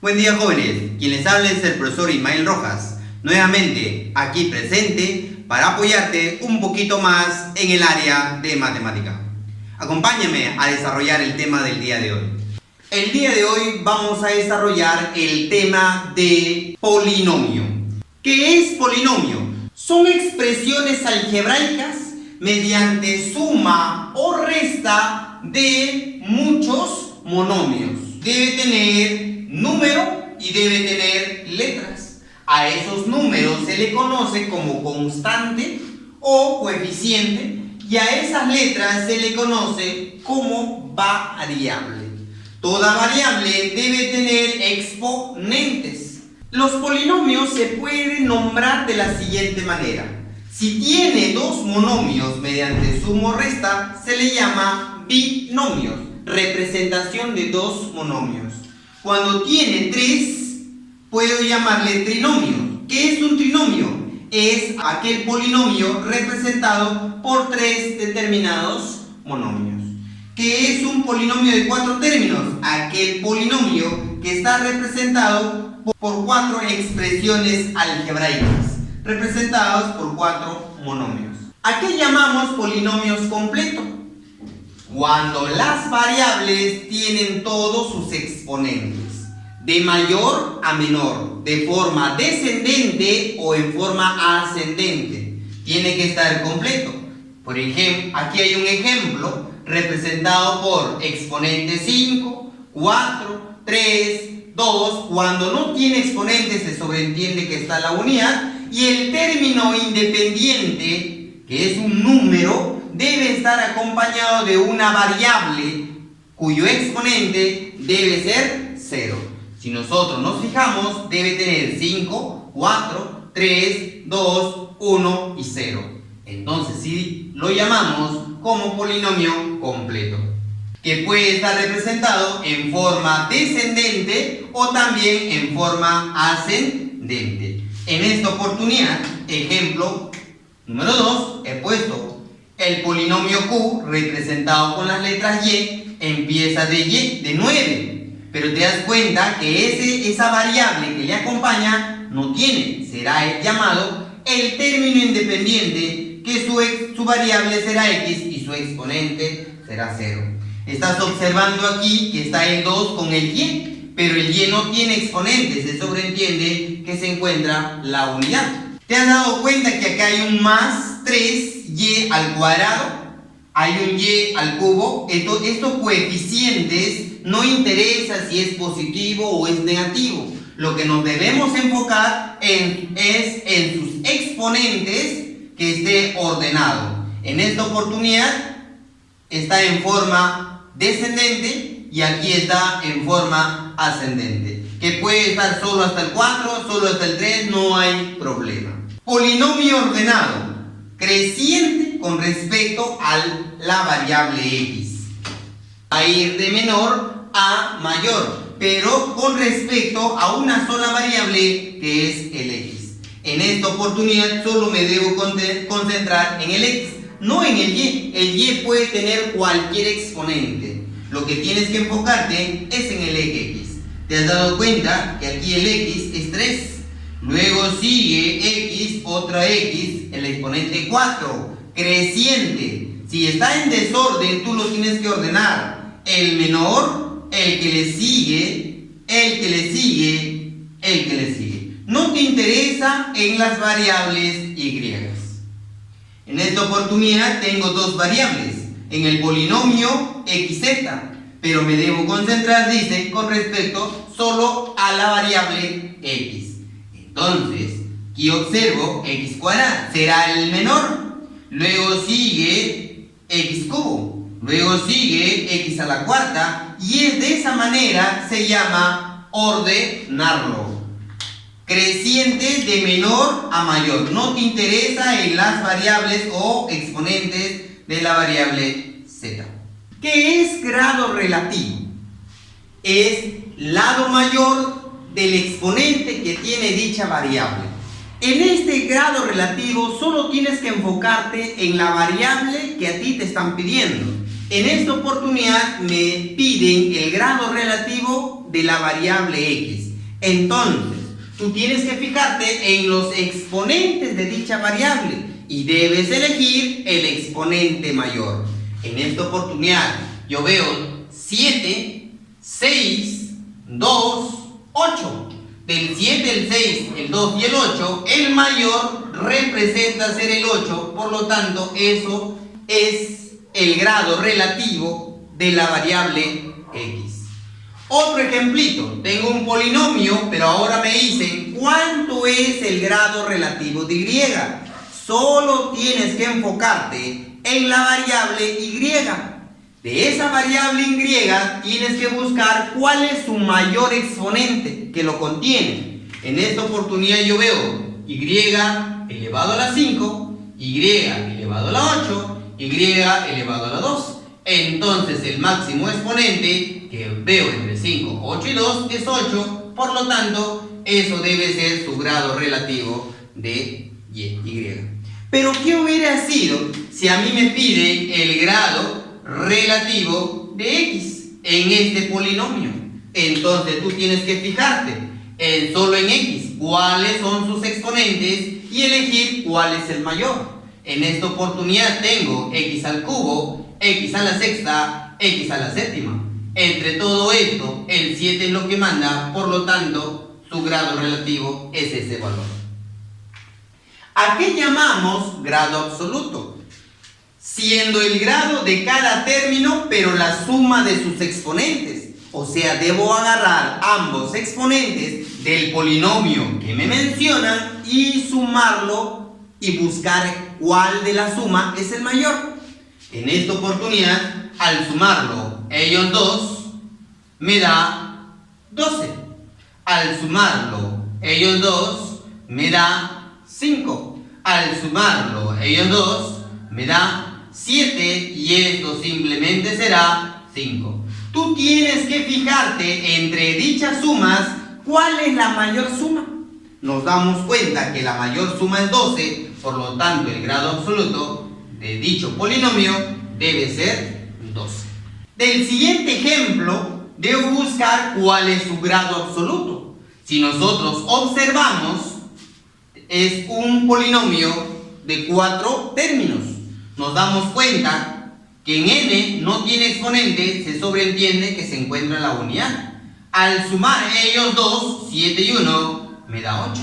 Buen día, jóvenes. Quien les habla es el profesor Ismael Rojas, nuevamente aquí presente para apoyarte un poquito más en el área de matemática. Acompáñame a desarrollar el tema del día de hoy. El día de hoy vamos a desarrollar el tema de polinomio. ¿Qué es polinomio? Son expresiones algebraicas mediante suma o resta de muchos monomios. Debe tener número y debe tener letras. A esos números se le conoce como constante o coeficiente y a esas letras se le conoce como variable. Toda variable debe tener exponentes. Los polinomios se pueden nombrar de la siguiente manera. Si tiene dos monomios mediante suma o resta, se le llama binomios, representación de dos monomios. Cuando tiene tres, puedo llamarle trinomio. ¿Qué es un trinomio? Es aquel polinomio representado por tres determinados monomios. ¿Qué es un polinomio de cuatro términos? Aquel polinomio que está representado por cuatro expresiones algebraicas, representados por cuatro monomios. ¿A qué llamamos polinomios completos? Cuando las variables tienen todos sus exponentes, de mayor a menor, de forma descendente o en forma ascendente. Tiene que estar completo. Por ejemplo, aquí hay un ejemplo representado por exponente 5, 4, 3, 2. Cuando no tiene exponentes se sobreentiende que está la unidad. Y el término independiente, que es un número, debe estar acompañado de una variable cuyo exponente debe ser 0. Si nosotros nos fijamos, debe tener 5, 4, 3, 2, 1 y 0. Entonces, sí lo llamamos como polinomio completo, que puede estar representado en forma descendente o también en forma ascendente. En esta oportunidad, ejemplo número 2, he puesto el polinomio Q representado con las letras Y, empieza de 9. Pero te das cuenta que esa variable que le acompaña no tiene. Será llamado el término independiente, que su variable será X y su exponente será 0. Estás observando aquí que está el 2 con el Y, pero el Y no tiene exponentes. Se sobreentiende que se encuentra la unidad. ¿Te has dado cuenta que acá hay un más 3y al cuadrado? Hay un y al cubo. Estos coeficientes no interesa si es positivo o es negativo. Lo que nos debemos enfocar es en sus exponentes, que esté ordenado. En esta oportunidad está en forma descendente y aquí está en forma ascendente. Que puede estar solo hasta el 4, solo hasta el 3, no hay problema. Polinomio ordenado, creciente con respecto a la variable x. Va a ir de menor a mayor, pero con respecto a una sola variable que es el x. En esta oportunidad solo me debo concentrar en el x, no en el y. El y puede tener cualquier exponente. Lo que tienes que enfocarte es en el eje x. ¿Te has dado cuenta que aquí el x es 3? Luego sigue x, otra x, el exponente 4, creciente. Si está en desorden, tú lo tienes que ordenar. El menor, el que le sigue, el que le sigue, el que le sigue. No te interesa en las variables y. En esta oportunidad tengo dos variables, en el polinomio xz, pero me debo concentrar, dice, con respecto solo a la variable x. Entonces, aquí observo x cuadrado, será el menor. Luego sigue x cubo. Luego sigue x a la cuarta. Y de esa manera se llama ordenarlo. Creciente de menor a mayor. No te interesa en las variables o exponentes de la variable z. ¿Qué es grado relativo? Es lado mayor del exponente que tiene dicha variable. En este grado relativo solo tienes que enfocarte en la variable que a ti te están pidiendo. En esta oportunidad me piden el grado relativo derivativo de la variable x. Entonces, tú tienes que fijarte en los exponentes de dicha variable y debes elegir el exponente mayor. En esta oportunidad yo veo 7, 6, 2, 8. Del 7, el 6, el 2 y el 8, el mayor representa ser el 8, por lo tanto, eso es el grado relativo de la variable x. Otro ejemplito, tengo un polinomio, pero ahora me dicen cuánto es el grado relativo de y. Solo tienes que enfocarte en la variable y. De esa variable y tienes que buscar cuál es su mayor exponente que lo contiene. En esta oportunidad yo veo y elevado a la 5, y elevado a la 8, y elevado a la 2. Entonces el máximo exponente que veo entre 5, 8 y 2 es 8. Por lo tanto, eso debe ser su grado relativo de y. Pero ¿qué hubiera sido si a mí me piden el grado relativo de x en este polinomio? Entonces tú tienes que fijarte solo en x, cuáles son sus exponentes y elegir cuál es el mayor. En esta oportunidad tengo x al cubo, x a la sexta, x a la séptima. Entre todo esto, el 7 es lo que manda, por lo tanto, su grado relativo es ese valor. ¿A qué llamamos grado absoluto? Siendo el grado de cada término, pero la suma de sus exponentes. O sea, debo agarrar ambos exponentes del polinomio que me mencionan y sumarlo y buscar cuál de la suma es el mayor. En esta oportunidad, al sumarlo ellos dos, me da 12. Al sumarlo ellos dos, me da 5. Al sumarlo ellos dos, me da 7 y esto simplemente será 5. Tú tienes que fijarte entre dichas sumas cuál es la mayor suma. Nos damos cuenta que la mayor suma es 12, por lo tanto el grado absoluto de dicho polinomio debe ser 12. Del siguiente ejemplo, debo buscar cuál es su grado absoluto. Si nosotros observamos, es un polinomio de 4 términos. Nos damos cuenta que en n no tiene exponente, se sobreentiende que se encuentra en la unidad. Al sumar ellos dos, 7 y 1, me da 8.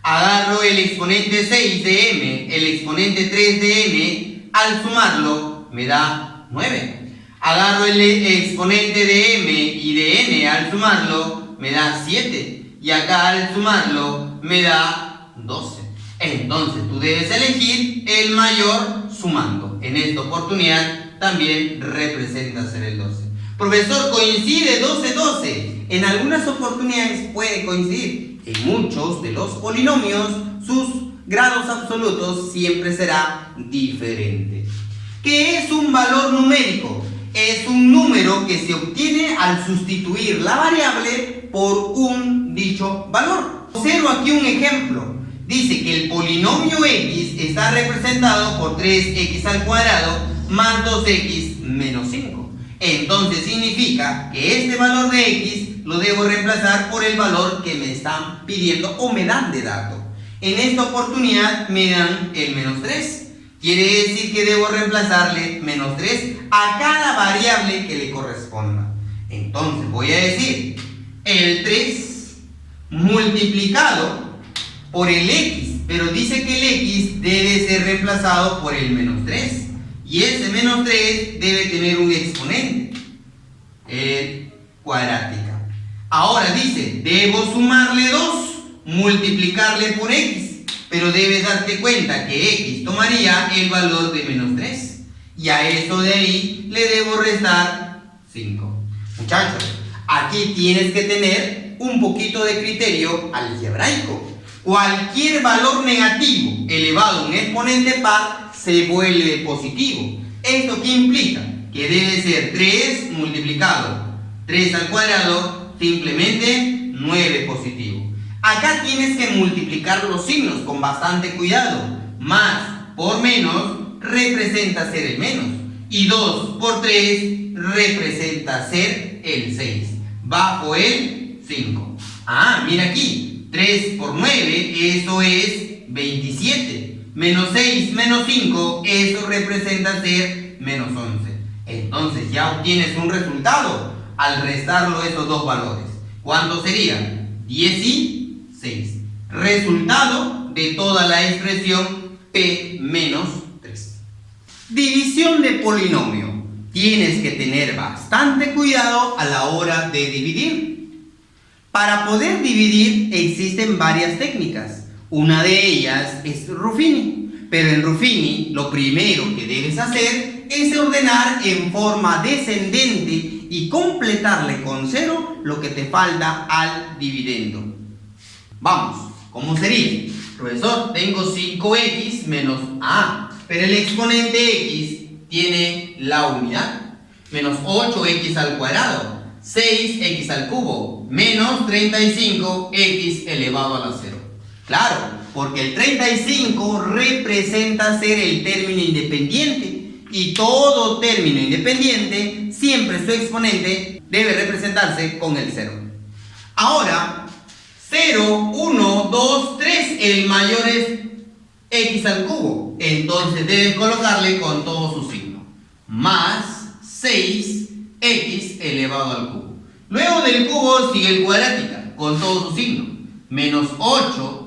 Agarro el exponente 6 de m, el exponente 3 de n, al sumarlo me da 9. Agarro el exponente de m y de n, al sumarlo me da 7. Y acá al sumarlo me da 12. Entonces tú debes elegir el mayor sumando. En esta oportunidad también representa ser el 12. Profesor, ¿coincide 12, 12? En algunas oportunidades puede coincidir. En muchos de los polinomios sus grados absolutos siempre será diferente. ¿Qué es un valor numérico? Es un número que se obtiene al sustituir la variable por un dicho valor. Observo aquí un ejemplo. Dice que el polinomio x está representado por 3x al cuadrado más 2x menos 5. Entonces significa que este valor de x lo debo reemplazar por el valor que me están pidiendo o me dan de dato. En esta oportunidad me dan el menos 3. Quiere decir que debo reemplazarle menos 3 a cada variable que le corresponda. Entonces voy a decir el 3 multiplicado por el x, pero dice que el x debe ser reemplazado por el menos 3. Y ese menos 3 debe tener un exponente, cuadrática. Ahora dice, debo sumarle 2, multiplicarle por x, pero debes darte cuenta que x tomaría el valor de menos 3. Y a eso de ahí le debo restar 5. Muchachos, aquí tienes que tener un poquito de criterio algebraico. Cualquier valor negativo elevado a un exponente par se vuelve positivo. ¿Esto qué implica? Que debe ser 3 multiplicado 3 al cuadrado, simplemente 9 positivo. Acá tienes que multiplicar los signos con bastante cuidado. Más por menos representa ser el menos. Y 2 por 3 representa ser el 6. bajo el 5. Ah, mira aquí, 3 por 9, eso es 27. Menos 6 menos 5, eso representa ser menos 11. Entonces ya obtienes un resultado al restarlo esos dos valores. ¿Cuánto sería? 16. Resultado de toda la expresión P menos 3. División de polinomio. Tienes que tener bastante cuidado a la hora de dividir. Para poder dividir existen varias técnicas. Una de ellas es Ruffini. Pero en Ruffini lo primero que debes hacer es ordenar en forma descendente y completarle con 0 lo que te falta al dividendo. Vamos, ¿cómo sería? Profesor, tengo 5x menos a, pero el exponente x tiene la unidad. Menos 8x al cuadrado, 6x al cubo, menos 35x elevado a la 0. Claro, porque el 35 representa ser el término independiente. Y todo término independiente, siempre su exponente debe representarse con el 0. Ahora, 0, 1, 2, 3, el mayor es x al cubo. Entonces debes colocarle con todo su signo. Más 6x elevado al cubo. Luego del cubo sigue el cuadrática, con todo su signo. Menos 8x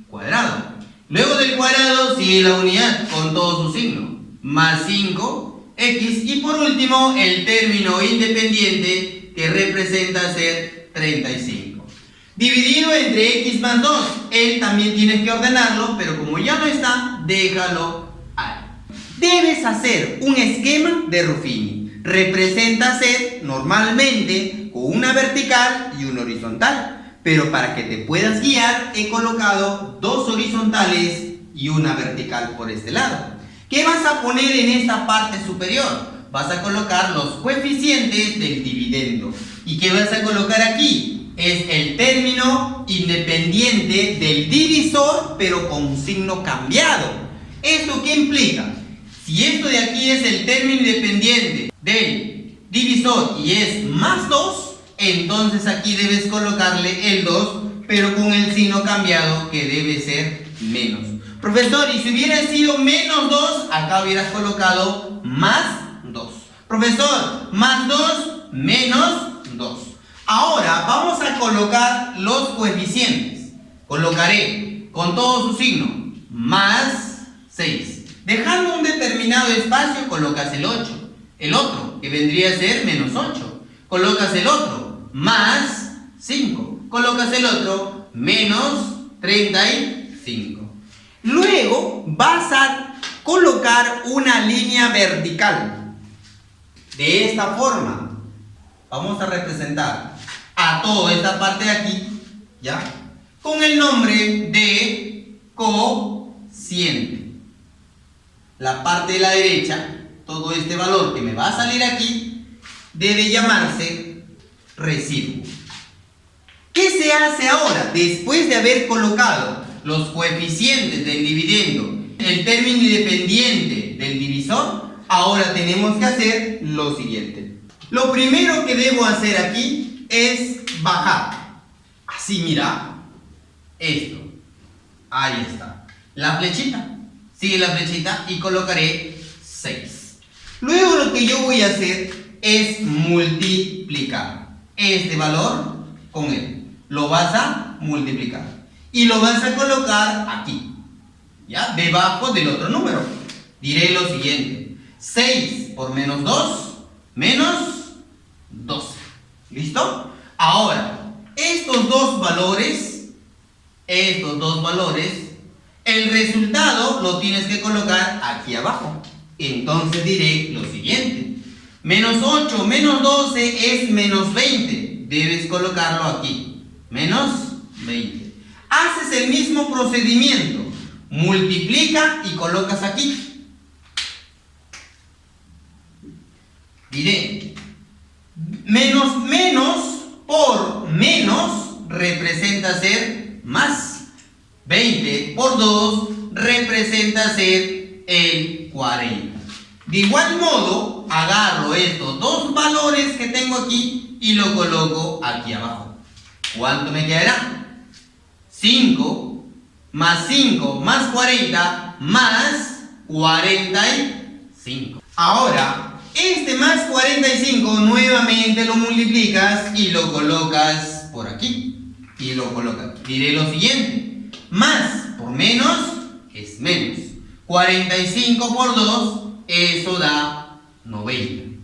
cuadrado. Luego del cuadrado sigue la unidad, con todo su signo. Más 5x y por último el término independiente que representa ser 35. Dividido entre x más 2, él también tienes que ordenarlo, pero como ya no está, déjalo ahí. Debes hacer un esquema de Ruffini. Representa ser normalmente con una vertical y una horizontal, pero para que te puedas guiar he colocado dos horizontales y una vertical por este lado. ¿Qué vas a poner en esta parte superior? Vas a colocar los coeficientes del dividendo. ¿Y qué vas a colocar aquí? Es el término independiente del divisor, pero con un signo cambiado. ¿Esto qué implica? Si esto de aquí es el término independiente del divisor y es más 2, entonces aquí debes colocarle el 2, pero con el signo cambiado que debe ser menos. Profesor, y si hubiera sido menos 2, acá hubieras colocado más 2. Profesor, más 2, menos 2. Ahora vamos a colocar los coeficientes. Colocaré con todo su signo, más 6. Dejando un determinado espacio, colocas el 8. El otro, que vendría a ser menos 8. Colocas el otro, más 5. Colocas el otro, menos 35. Luego vas a colocar una línea vertical. De esta forma, vamos a representar a toda esta parte de aquí, ¿ya? Con el nombre de cociente. La parte de la derecha, todo este valor que me va a salir aquí, debe llamarse residuo. ¿Qué se hace ahora? Después de haber colocado los coeficientes del dividendo, el término independiente del divisor, ahora tenemos que hacer lo siguiente. Lo primero que debo hacer aquí es bajar. Así, mira, esto. Ahí está. La flechita. Sigue la flechita y colocaré 6. Luego lo que yo voy a hacer es multiplicar este valor con él. Lo vas a multiplicar. Y lo vas a colocar aquí, ¿ya? Debajo del otro número. Diré lo siguiente. 6 por menos 2, menos 12. ¿Listo? Ahora, estos dos valores, el resultado lo tienes que colocar aquí abajo. Entonces diré lo siguiente. Menos 8 menos 12 es menos 20. Debes colocarlo aquí. Menos 20. Haces el mismo procedimiento, multiplica y colocas aquí. Diré, menos por menos representa ser más. 20 por 2 representa ser el 40. De igual modo, agarro estos dos valores que tengo aquí y lo coloco aquí abajo. ¿Cuánto me quedará? 5 más 5 más 40 más 45. Ahora, este más 45 nuevamente lo multiplicas y lo colocas por aquí. Y lo colocas. Diré lo siguiente. Más por menos es menos. 45 por 2, eso da 90.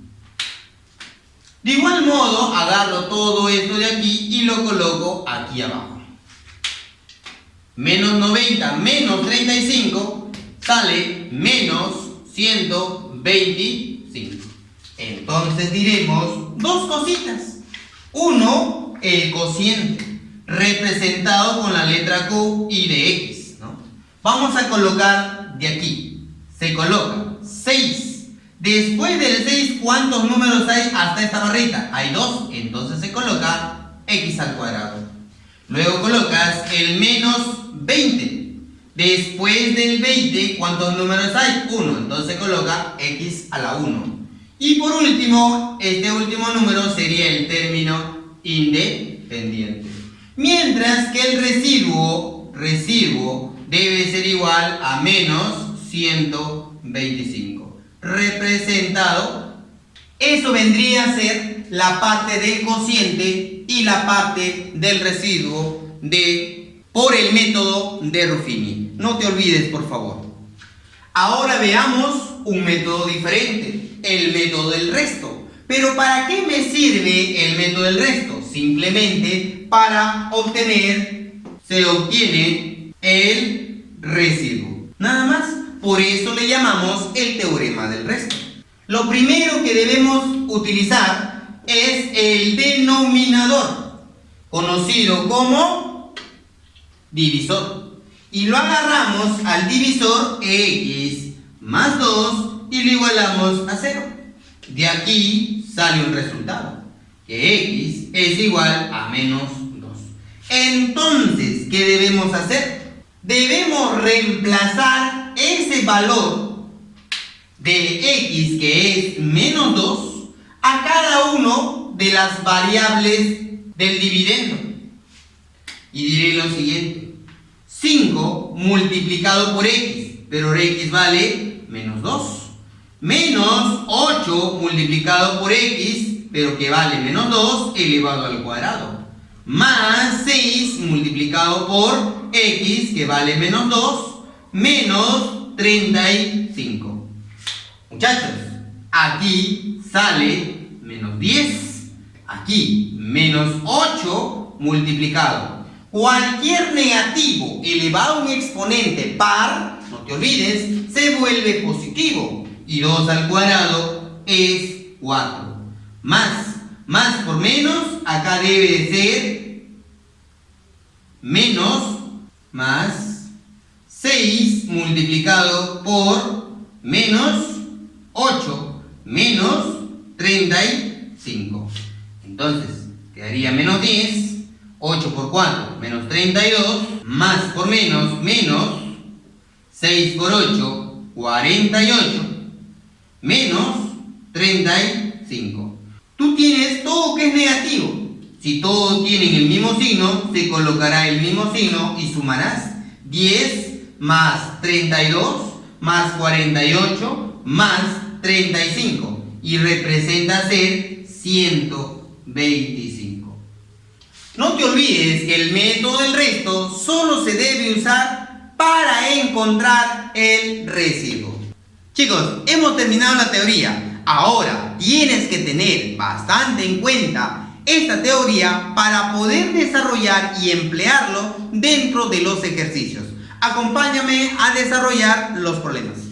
De igual modo, agarro todo esto de aquí y lo coloco aquí abajo. Menos 90 menos 35 sale menos 125. Entonces diremos dos cositas. Uno, el cociente, representado con la letra Q y de X, ¿no? Vamos a colocar de aquí. Se coloca 6. Después del 6, ¿cuántos números hay hasta esta barrita? Hay 2, entonces se coloca X al cuadrado. Luego colocas el menos 20. Después del 20, ¿cuántos números hay? 1, entonces se coloca X a la 1. Y por último, este último número sería el término independiente. Mientras que el residuo debe ser igual a menos 125. Representado, eso vendría a ser la parte del cociente y la parte del residuo por el método de Ruffini. No te olvides, por favor. Ahora veamos un método diferente, el método del resto. Pero ¿para qué me sirve el método del resto? Simplemente para se obtiene el residuo. Nada más. Por eso le llamamos el teorema del resto. Lo primero que debemos utilizar es el denominador, conocido como divisor. Y lo agarramos al divisor x más 2 y lo igualamos a 0. De aquí sale un resultado, que x es igual a menos 2. Entonces, ¿qué debemos hacer? Debemos reemplazar ese valor de x, que es menos 2, a cada uno de las variables del dividendo. Y diré lo siguiente. 5 multiplicado por x, pero x vale menos 2. Menos 8 multiplicado por x, pero que vale menos 2 elevado al cuadrado. Más 6 multiplicado por x, que vale menos 2, menos 35. Muchachos, aquí sale menos 10. Aquí, menos 8 multiplicado. Cualquier negativo elevado a un exponente par, no te olvides, se vuelve positivo. Y 2 al cuadrado es 4. Más por menos, acá debe de ser menos más 6 multiplicado por menos 8 menos 35. Entonces, quedaría menos 10, 8 por 4, menos 32, más por menos, 6 por 8, 48, menos 35. Tú tienes todo que es negativo. Si todos tienen el mismo signo, se colocará el mismo signo y sumarás 10 más 32 más 48 más 35 y representa ser 125. No te olvides que el método del resto solo se debe usar para encontrar el residuo. Chicos, hemos terminado la teoría. Ahora tienes que tener bastante en cuenta esta teoría para poder desarrollar y emplearlo dentro de los ejercicios. Acompáñame a desarrollar los problemas.